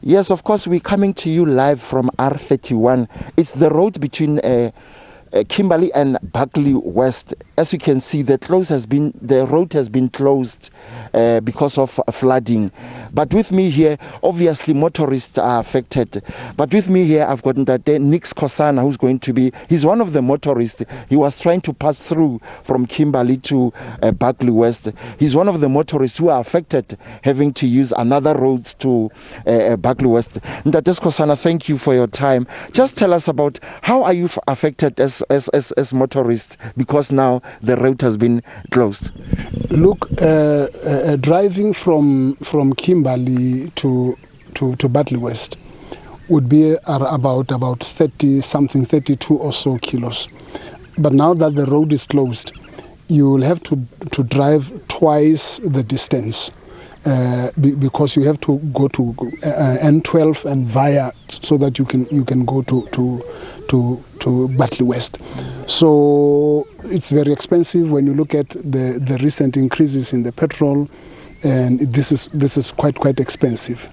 Yes, of course, we're coming to you live from R31. It's the road between Kimberley and Barkley West. As you can see, the road has been closed because of flooding. But with me here, obviously motorists are affected. But with me here, I've got Nix Kosana, he's one of the motorists. He was trying to pass through from Kimberley to Barkley West. He's one of the motorists who are affected, having to use another roads to Barkley West. Ntate Kosana, thank you for your time. Just tell us about how are you affected as motorists, because now the road has been closed. Look, driving from Kimberley to Barkley West would be about 32 or so kilos. But now that the road is closed, you will have to drive twice the distance because you have to go to N12 and via, so that you can go to Barkley West. So it's very expensive when you look at the recent increases in the petrol, and this is quite expensive.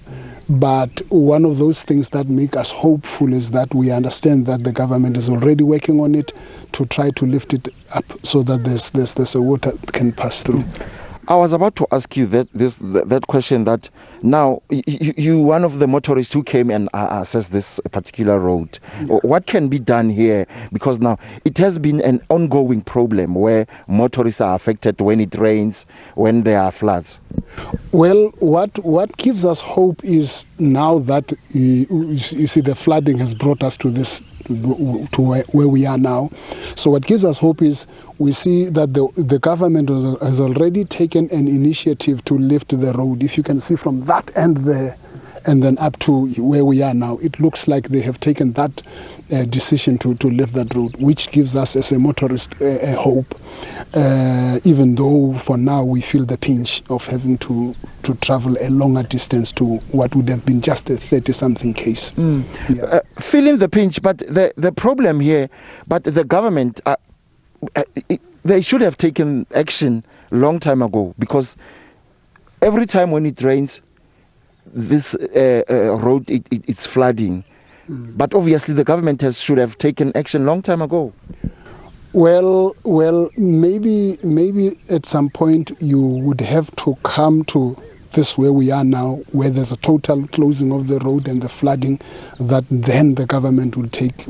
But one of those things that make us hopeful is that we understand that the government is already working on it to try to lift it up so that there's a water can pass through. I was about to ask you that question, that now you one of the motorists who came and assessed this particular road. What can be done here? Because now it has been an ongoing problem where motorists are affected when it rains, when there are floods. Well, what gives us hope is now that you see the flooding has brought us to where we are now. So what gives us hope is we see that the government has already taken an initiative to lift the road. If you can see from that end there and then up to where we are now, it looks like they have taken that decision to lift that road, which gives us as a motorist a hope, even though for now we feel the pinch of having to travel a longer distance to what would have been just a 30-something case. Yeah. Feeling the pinch, but the problem here, but the government, they should have taken action long time ago, because every time when it rains, this road, it's flooding. But obviously the government should have taken action long time ago. Well, maybe at some point you would have to come to this where we are now, where there's a total closing of the road and the flooding, that then the government would take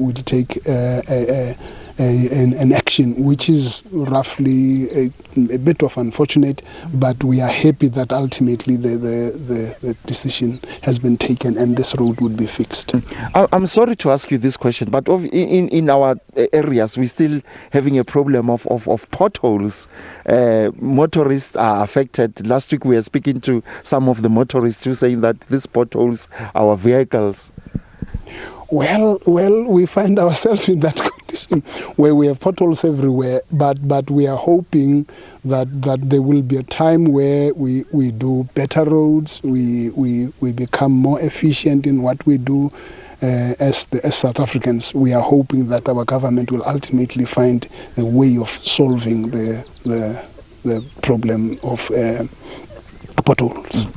an action, which is roughly a bit of unfortunate, but we are happy that ultimately the decision has been taken and this road would be fixed. I'm sorry to ask you this question, but in our areas we're still having a problem of potholes. Motorists are affected. Last week we were speaking to some of the motorists who saying that these potholes are our vehicles. Well, we find ourselves in that condition where we have potholes everywhere, but we are hoping that there will be a time where we do better roads, we become more efficient in what we do. As South Africans, we are hoping that our government will ultimately find a way of solving the problem of potholes.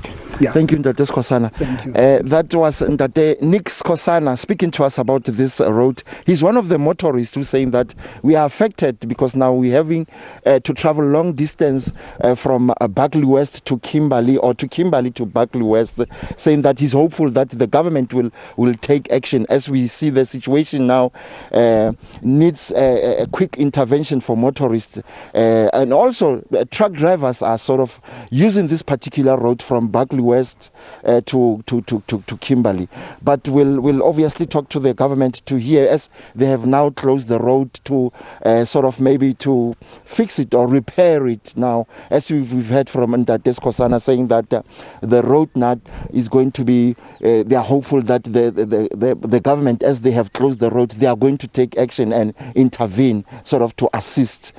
Yeah. Thank you, Ntate Kosana. Thank you. That was Ntate Nix Kosana speaking to us about this road. He's one of the motorists who's saying that we are affected because now we're having to travel long distance from Barkley West to Kimberley, or to Kimberley to Barkley West, saying that he's hopeful that the government will take action. As we see the situation now needs a quick intervention for motorists. And also truck drivers are sort of using this particular road from Barkley West to Kimberley, but we'll obviously talk to the government to hear, as they have now closed the road, to sort of maybe to fix it or repair it now, as we've heard from Ntate Kosana saying that the road now is going to be they are hopeful that the government, as they have closed the road, they are going to take action and intervene sort of to assist